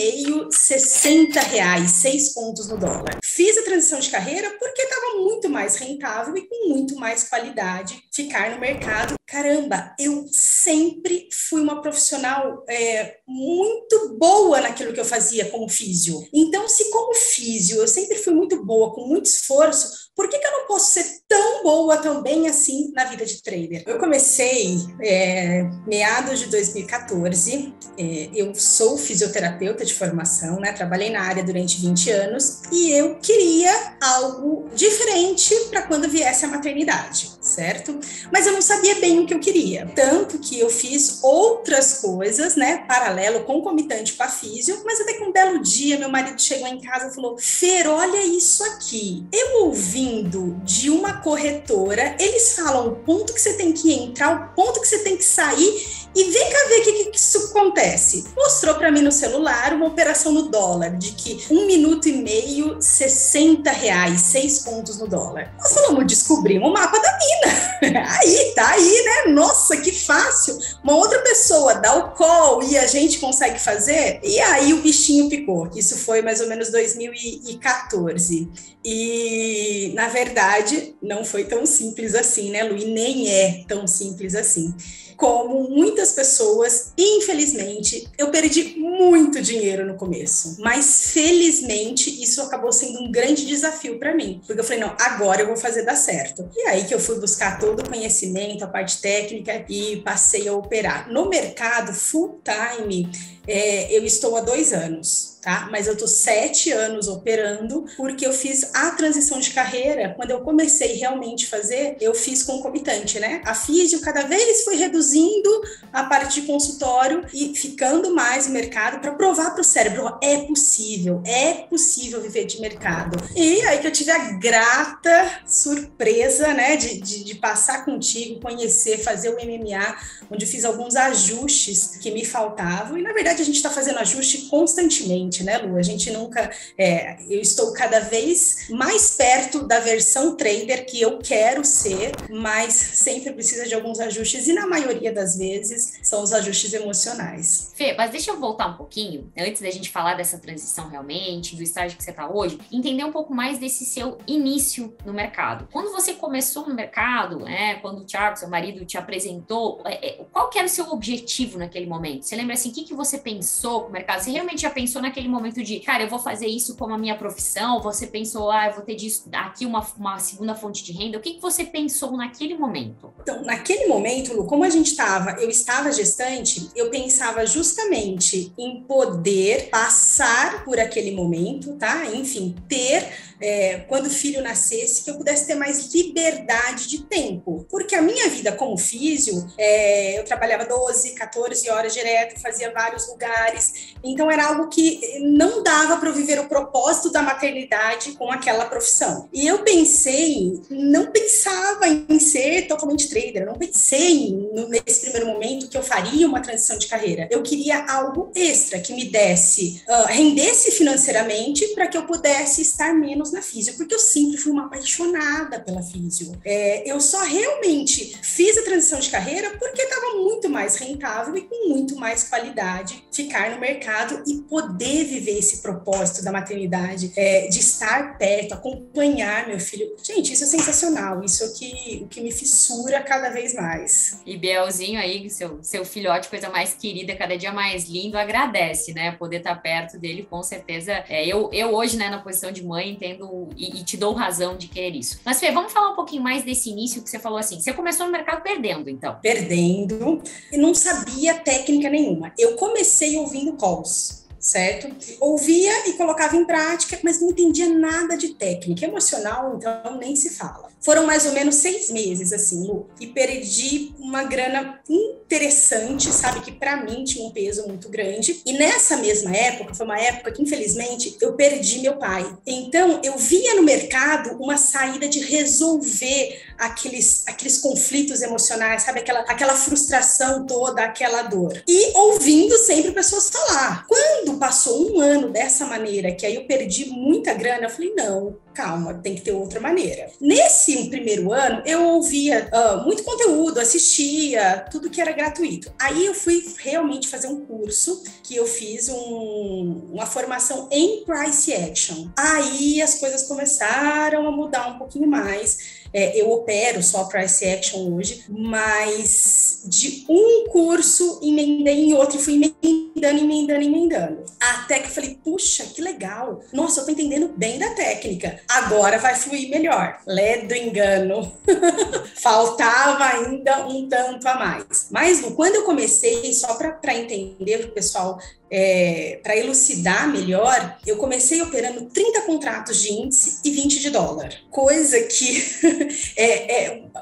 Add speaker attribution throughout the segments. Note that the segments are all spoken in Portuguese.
Speaker 1: e-mail, R$ 60, 6 pontos no dólar. Fiz a transição de carreira porque estava muito mais rentável e com muito mais qualidade ficar no mercado. Caramba, eu sempre fui uma profissional muito boa naquilo que eu fazia como físio. Então, se como físio eu sempre fui muito boa, com muito esforço, por que eu não posso ser tão boa também assim na vida de trader? Eu comecei meados de 2014, eu sou fisioterapeuta de formação, né? Trabalhei na área durante 20 anos e eu queria algo diferente para quando viesse a maternidade, certo? Mas eu não sabia bem o que eu queria, tanto que eu fiz outras coisas, né? Paralelo, concomitante com a físio, mas até que um belo dia meu marido chegou em casa e falou: Fer, olha isso aqui. Eu ouvindo de uma corretora, eles falam o ponto que você tem que entrar, o ponto que você tem que sair, e vem cá ver o que isso acontece. Mostrou para mim no celular uma operação no dólar, de que 1 minuto e meio, R$ 60, 6 pontos no dólar. Nós falamos, descobrimos o mapa da mina. Aí, tá aí, né? Nossa, que fácil. Uma outra pessoa dá o call e a gente consegue fazer. E aí o bichinho picou. Isso foi mais ou menos 2014. E, na verdade, não foi tão simples assim, né, Lu? E nem é tão simples assim. Como muitas pessoas, infelizmente, eu perdi muito dinheiro no começo. Mas, felizmente, isso acabou sendo um grande desafio para mim. Porque eu falei, não, agora eu vou fazer dar certo. E aí que eu fui buscar todo o conhecimento, a parte técnica e passei a operar. No mercado full time, eu estou há 2 anos. Tá? Mas eu tô 7 anos operando porque eu fiz a transição de carreira. Quando eu comecei realmente a fazer, eu fiz concomitante, né? A físio cada vez foi reduzindo a parte de consultório e ficando mais no mercado para provar para o cérebro, é possível viver de mercado. E aí que eu tive a grata surpresa, né, de passar contigo, conhecer, fazer o MMA, onde eu fiz alguns ajustes que me faltavam. E na verdade a gente está fazendo ajuste constantemente, né, Lu? A gente nunca... eu estou cada vez mais perto da versão trader que eu quero ser, mas sempre precisa de alguns ajustes e na maioria das vezes são os ajustes emocionais.
Speaker 2: Fê, mas deixa eu voltar um pouquinho, antes da gente falar dessa transição realmente, do estágio que você está hoje, entender um pouco mais desse seu início no mercado. Quando você começou no mercado, quando o Thiago, seu marido, te apresentou, qual que era o seu objetivo naquele momento? Você lembra assim, o que você pensou com o mercado? Você realmente já pensou naquele momento de, cara, eu vou fazer isso como a minha profissão? Você pensou, eu vou ter disso aqui uma segunda fonte de renda? O que você pensou naquele momento?
Speaker 1: Então, naquele momento, Lu, como eu estava gestante, eu pensava justamente em poder passar por aquele momento, tá? Enfim, quando o filho nascesse, que eu pudesse ter mais liberdade de tempo. Porque a minha vida como físio, eu trabalhava 12, 14 horas direto, fazia vários lugares, então era algo que não dava para eu viver o propósito da maternidade com aquela profissão. E eu não pensava em ser totalmente trader, não pensei nesse primeiro momento que eu faria uma transição de carreira. Eu queria algo extra que me desse, rendesse financeiramente para que eu pudesse estar menos na físio, porque eu sempre fui uma apaixonada pela físio. Eu só realmente fiz a transição de carreira porque estava muito mais rentável e com muito mais qualidade ficar no mercado e poder viver esse propósito da maternidade, de estar perto, acompanhar meu filho. Gente, isso é sensacional, isso é o que me fissura cada vez mais.
Speaker 2: E Bielzinho aí, seu filhote, coisa mais querida, cada dia mais lindo, agradece, né? Poder estar perto dele, com certeza. Eu hoje, né, na posição de mãe, entendo e te dou razão de querer isso. Mas, Fê, vamos falar um pouquinho mais desse início que você falou assim. Você começou no mercado perdendo, então.
Speaker 1: Perdendo. Eu não sabia técnica nenhuma. Eu comecei ouvindo calls, certo? Ouvia e colocava em prática, mas não entendia nada de técnica. Emocional, então, nem se fala. Foram mais ou menos 6 meses, assim, Lu, e perdi uma grana interessante, sabe, que para mim tinha um peso muito grande. E nessa mesma época, foi uma época que, infelizmente, eu perdi meu pai. Então, eu via no mercado uma saída de resolver aqueles conflitos emocionais, sabe, aquela frustração toda, aquela dor. E ouvindo sempre pessoas falar. Quando passou um ano dessa maneira, que aí eu perdi muita grana, eu falei, não, calma, tem que ter outra maneira. Nesse primeiro ano, eu ouvia muito conteúdo, assistia, tudo que era gratuito. Aí eu fui realmente fazer um curso, que eu fiz uma formação em Price Action. Aí as coisas começaram a mudar um pouquinho mais. Eu opero só Price Action hoje, mas de um curso emendei em outro e fui emendando. Até que eu falei, puxa, que legal. Nossa, eu tô entendendo bem da técnica. Agora vai fluir melhor. Ledo engano. Faltava ainda um tanto a mais. Mas quando eu comecei, só para entender para o pessoal, para elucidar melhor, eu comecei operando 30 contratos de índice e 20 de dólar. Coisa que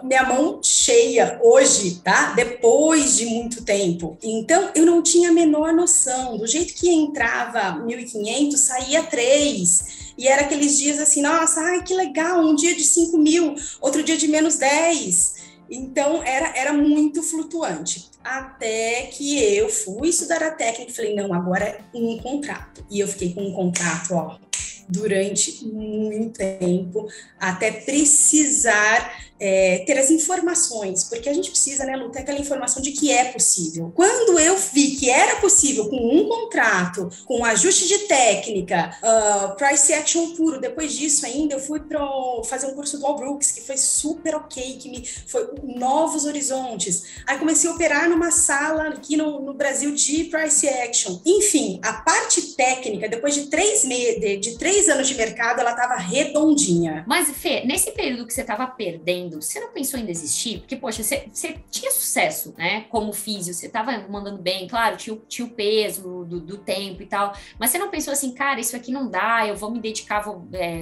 Speaker 1: minha mão cheia hoje, tá? Depois de muito tempo. Então, eu não tinha a menor noção. Do jeito que entrava 1.500, saía 3. E era aqueles dias assim, nossa, ai, que legal, um dia de 5.000, outro dia de menos 10. Então, era muito flutuante. Até que eu fui estudar a técnica e falei, não, agora é um contrato. E eu fiquei com um contrato, durante muito tempo, até precisar ter as informações, porque a gente precisa, né, Lu, ter aquela informação de que é possível. Quando eu vi que era possível com um contrato, com ajuste de técnica, price action puro, depois disso ainda eu fui para fazer um curso do All Brooks, que foi super ok, que me foi novos horizontes. Aí comecei a operar numa sala aqui no Brasil de price action. Enfim, a parte técnica, depois de 3 anos de mercado, ela estava redondinha.
Speaker 2: Mas, Fê, nesse período que você estava perdendo, você não pensou em desistir? Porque, poxa, você tinha sucesso, né? Como físio, você estava mandando bem, claro, tinha o peso do tempo e tal, mas você não pensou assim, cara, isso aqui não dá, eu vou me dedicar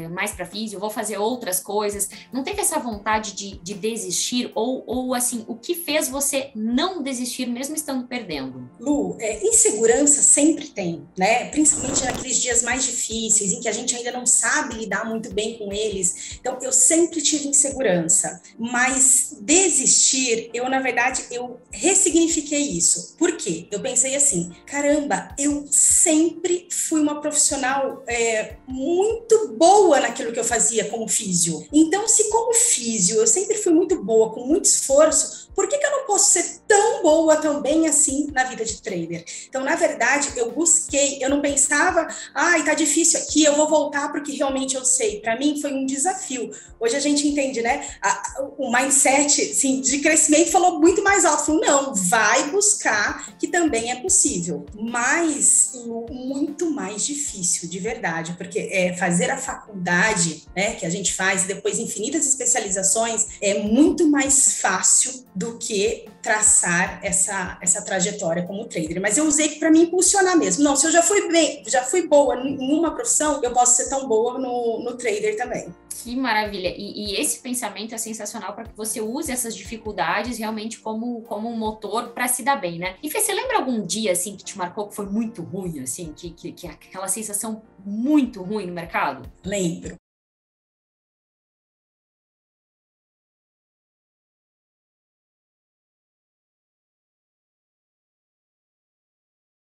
Speaker 2: mais para físio, eu vou fazer outras coisas. Não teve essa vontade de desistir? Ou, assim, o que fez você não desistir, mesmo estando perdendo?
Speaker 1: Lu, insegurança sempre tem, né? Principalmente naqueles dias mais difíceis, em que a gente ainda não sabe lidar muito bem com eles. Então, eu sempre tive insegurança. Mas desistir, na verdade, eu ressignifiquei isso. Por quê? Eu pensei assim, caramba, eu sempre fui uma profissional muito boa naquilo que eu fazia como físio. Então, se como físio eu sempre fui muito boa, com muito esforço, por que eu não posso ser tão boa também assim na vida de trader? Então, na verdade, eu não pensava, tá difícil aqui, eu vou voltar porque realmente eu sei. Para mim, foi um desafio. Hoje a gente entende, né? O mindset, assim, de crescimento falou muito mais alto. Falou, não, vai buscar que também é possível. Mas muito mais difícil, de verdade, porque fazer a faculdade, né, que a gente faz, e depois infinitas especializações, é muito mais fácil do que traçar essa trajetória como trader. Mas eu usei para me impulsionar mesmo. Não, se eu já fui boa em uma profissão, eu posso ser tão boa no trader também.
Speaker 2: Que maravilha! E esse pensamento é sensacional para que você use essas dificuldades realmente como um motor para se dar bem, né? E Fê, você lembra algum dia, assim, que te marcou que foi muito ruim, assim, que aquela sensação muito ruim no mercado?
Speaker 1: Lembro.